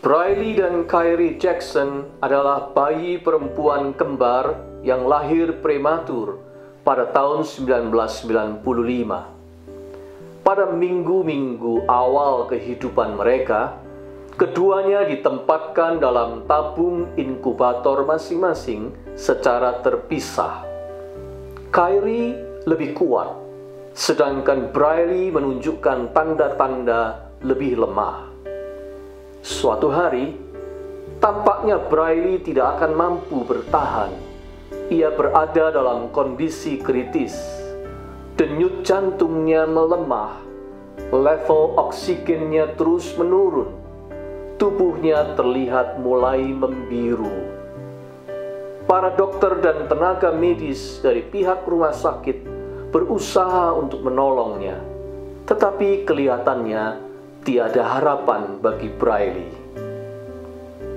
Briley dan Kyrie Jackson adalah bayi perempuan kembar yang lahir prematur pada tahun 1995. Pada minggu-minggu awal kehidupan mereka, keduanya ditempatkan dalam tabung inkubator masing-masing secara terpisah. Kyrie lebih kuat, sedangkan Briley menunjukkan tanda-tanda lebih lemah. Suatu hari, tampaknya Briley tidak akan mampu bertahan. Ia berada dalam kondisi kritis. Denyut jantungnya melemah, level oksigennya terus menurun, tubuhnya terlihat mulai membiru. Para dokter dan tenaga medis dari pihak rumah sakit berusaha untuk menolongnya, tetapi kelihatannya tiada harapan bagi Briley.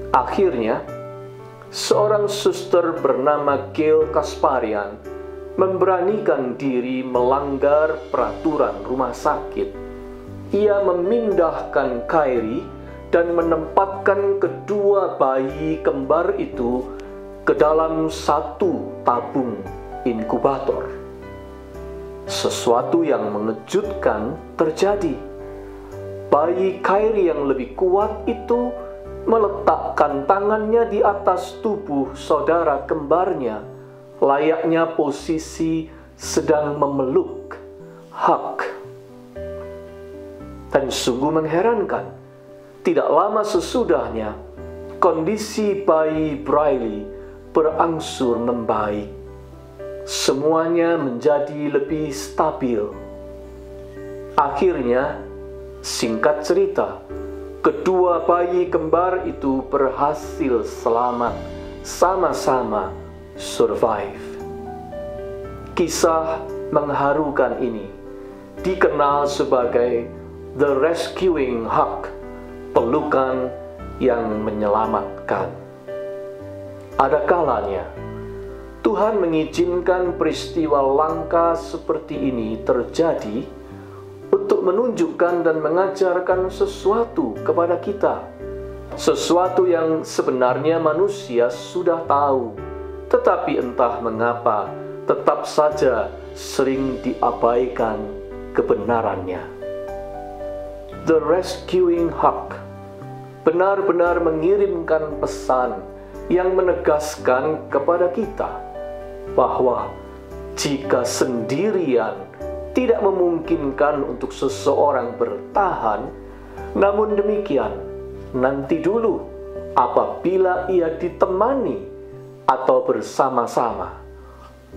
Akhirnya, seorang suster bernama Gail Kasparian memberanikan diri melanggar peraturan rumah sakit. Ia memindahkan Kyrie dan menempatkan kedua bayi kembar itu ke dalam satu tabung inkubator. Sesuatu yang mengejutkan terjadi. Bayi Kyrie yang lebih kuat itu meletakkan tangannya di atas tubuh saudara kembarnya, layaknya posisi sedang memeluk hak. Dan sungguh mengherankan, tidak lama sesudahnya, kondisi bayi Briley berangsur membaik. Semuanya menjadi lebih stabil. Akhirnya, singkat cerita, kedua bayi kembar itu berhasil selamat, sama-sama survive. Kisah mengharukan ini dikenal sebagai The Rescuing Hug, pelukan yang menyelamatkan. Ada kalanya Tuhan mengizinkan peristiwa langka seperti ini terjadi untuk menunjukkan dan mengajarkan sesuatu kepada kita. Sesuatu yang sebenarnya manusia sudah tahu, tetapi entah mengapa tetap saja sering diabaikan kebenarannya. The Rescuing Hug benar-benar mengirimkan pesan yang menegaskan kepada kita bahwa jika sendirian tidak memungkinkan untuk seseorang bertahan, namun demikian, nanti dulu apabila ia ditemani atau bersama-sama,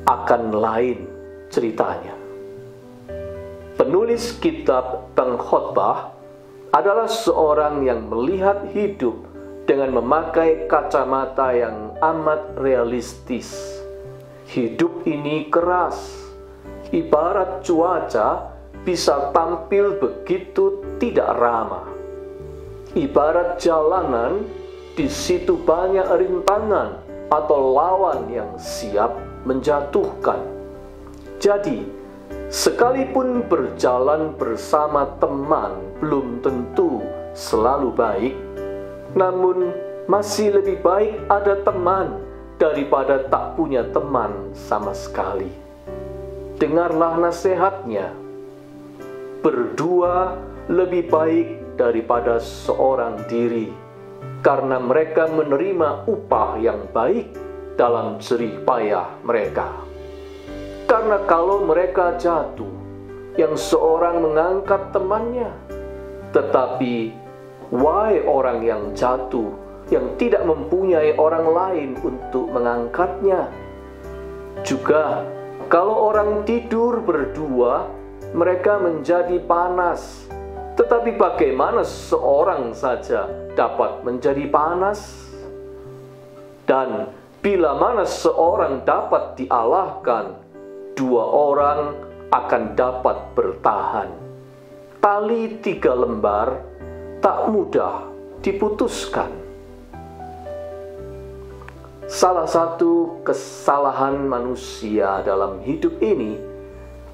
akan lain ceritanya. Penulis kitab Pengkhotbah adalah seorang yang melihat hidup dengan memakai kacamata yang amat realistis. Hidup ini keras. Ibarat cuaca bisa tampil begitu tidak ramah. Ibarat jalanan, di situ banyak rintangan atau lawan yang siap menjatuhkan. Jadi, sekalipun berjalan bersama teman belum tentu selalu baik, namun masih lebih baik ada teman daripada tak punya teman sama sekali. Dengarlah nasihatnya. Berdua lebih baik daripada seorang diri, karena mereka menerima upah yang baik dalam jerih payah mereka. Karena kalau mereka jatuh, yang seorang mengangkat temannya, tetapi wahai orang yang jatuh, yang tidak mempunyai orang lain untuk mengangkatnya. Juga kalau orang tidur berdua, mereka menjadi panas. Tetapi bagaimana seorang saja dapat menjadi panas? Dan bila mana seorang dapat dialahkan, dua orang akan dapat bertahan. Tali 3 lembar tak mudah diputuskan. Salah satu kesalahan manusia dalam hidup ini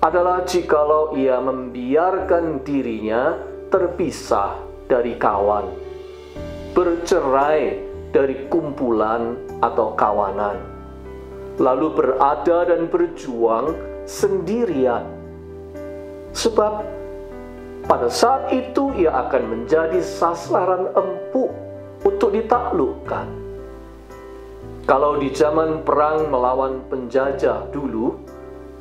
adalah jikalau ia membiarkan dirinya terpisah dari kawan. bercerai dari kumpulan atau kawanan, lalu berada dan berjuang sendirian. Sebab pada saat itu ia akan menjadi sasaran empuk untuk ditaklukkan. Kalau di zaman perang melawan penjajah dulu,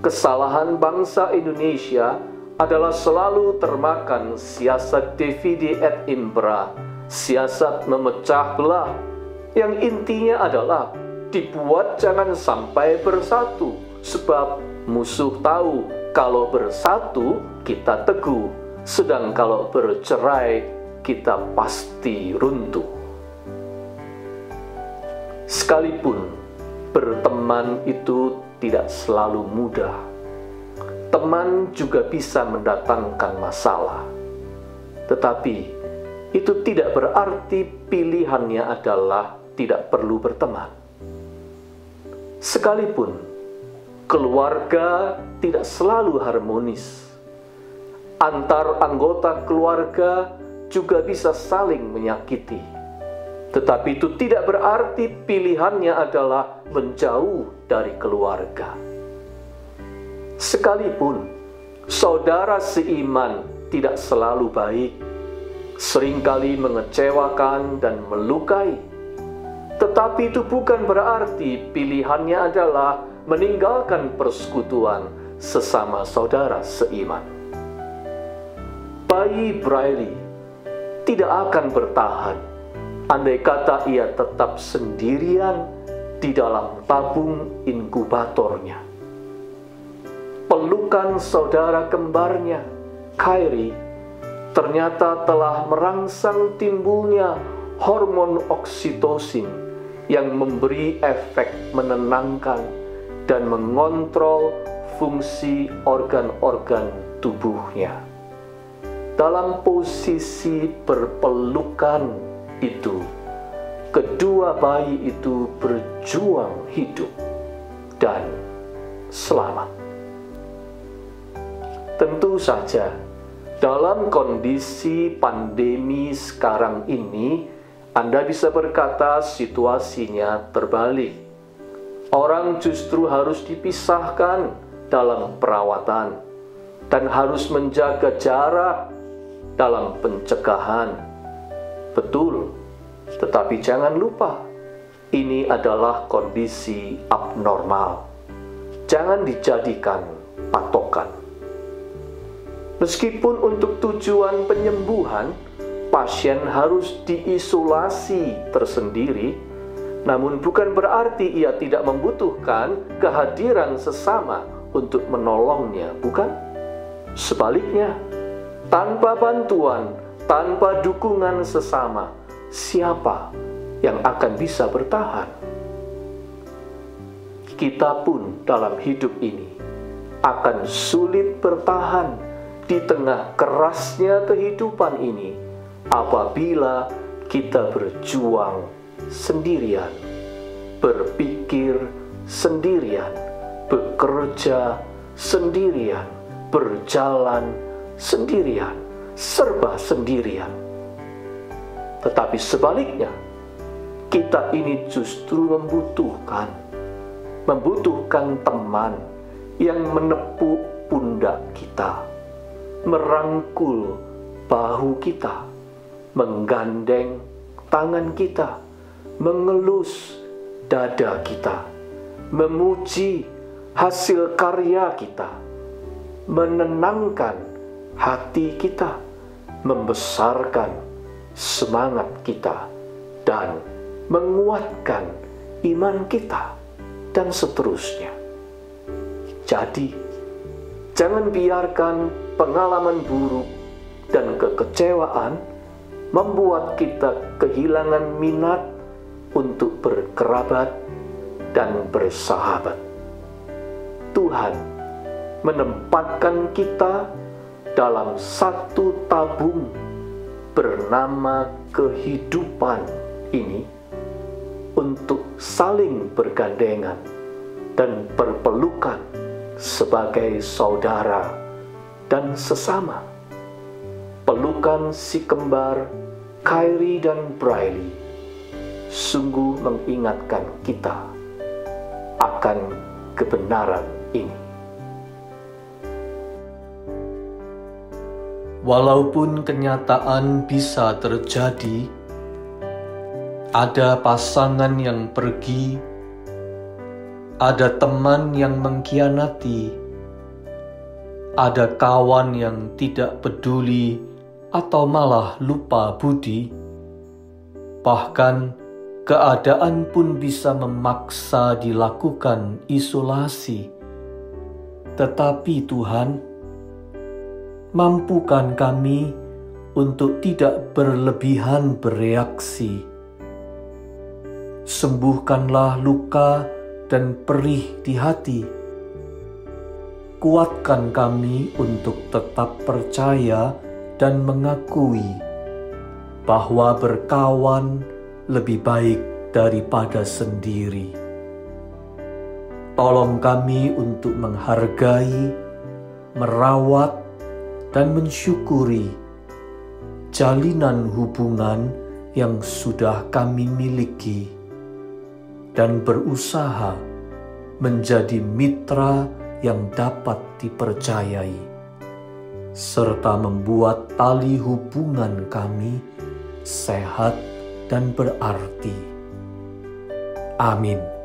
kesalahan bangsa Indonesia adalah selalu termakan siasat divide et impera, siasat memecah belah, yang intinya adalah dibuat jangan sampai bersatu, sebab musuh tahu kalau bersatu kita teguh, sedang kalau bercerai kita pasti runtuh. Sekalipun berteman itu tidak selalu mudah, teman juga bisa mendatangkan masalah. Tetapi itu tidak berarti pilihannya adalah tidak perlu berteman. Sekalipun keluarga tidak selalu harmonis, antar anggota keluarga juga bisa saling menyakiti. Tetapi itu tidak berarti pilihannya adalah menjauh dari keluarga. Sekalipun saudara seiman tidak selalu baik, seringkali mengecewakan dan melukai, tetapi itu bukan berarti pilihannya adalah meninggalkan persekutuan sesama saudara seiman. Bayi Braille tidak akan bertahan andai kata ia tetap sendirian di dalam tabung inkubatornya. Pelukan saudara kembarnya, Kyrie, ternyata telah merangsang timbulnya hormon oksitosin yang memberi efek menenangkan dan mengontrol fungsi organ-organ tubuhnya. Dalam posisi berpelukan itu, kedua bayi itu berjuang hidup dan selamat. Tentu saja, dalam kondisi pandemi sekarang ini, Anda bisa berkata situasinya terbalik. Orang justru harus dipisahkan dalam perawatan dan harus menjaga jarak dalam pencegahan. Betul, tetapi jangan lupa, ini adalah kondisi abnormal. Jangan dijadikan patokan. Meskipun untuk tujuan penyembuhan, pasien harus diisolasi tersendiri, namun bukan berarti ia tidak membutuhkan kehadiran sesama untuk menolongnya, bukan? Sebaliknya, tanpa bantuan, tanpa dukungan sesama, siapa yang akan bisa bertahan? Kita pun dalam hidup ini akan sulit bertahan di tengah kerasnya kehidupan ini apabila kita berjuang sendirian, berpikir sendirian, bekerja sendirian, berjalan sendirian, serba sendirian. Tetapi sebaliknya, kita ini justru membutuhkan teman yang menepuk pundak kita, merangkul bahu kita, menggandeng tangan kita, mengelus dada kita, memuji hasil karya kita, menenangkan hati kita, membesarkan semangat kita, dan menguatkan iman kita, dan seterusnya. Jadi, jangan biarkan pengalaman buruk dan kekecewaan membuat kita kehilangan minat untuk berkerabat dan bersahabat. Tuhan menempatkan kita dalam satu tabung bernama kehidupan ini untuk saling bergandengan dan berpelukan sebagai saudara dan sesama. Pelukan si kembar Kyrie dan Briley sungguh mengingatkan kita akan kebenaran ini. Walaupun kenyataan bisa terjadi, ada pasangan yang pergi, ada teman yang mengkhianati, ada kawan yang tidak peduli atau malah lupa budi, bahkan keadaan pun bisa memaksa dilakukan isolasi. Tetapi Tuhan, mampukan kami untuk tidak berlebihan bereaksi. Sembuhkanlah luka dan perih di hati. Kuatkan kami untuk tetap percaya dan mengakui bahwa berkawan lebih baik daripada sendiri. Tolong kami untuk menghargai, merawat, dan mensyukuri jalinan hubungan yang sudah kami miliki, dan berusaha menjadi mitra yang dapat dipercayai, serta membuat tali hubungan kami sehat dan berarti. Amin.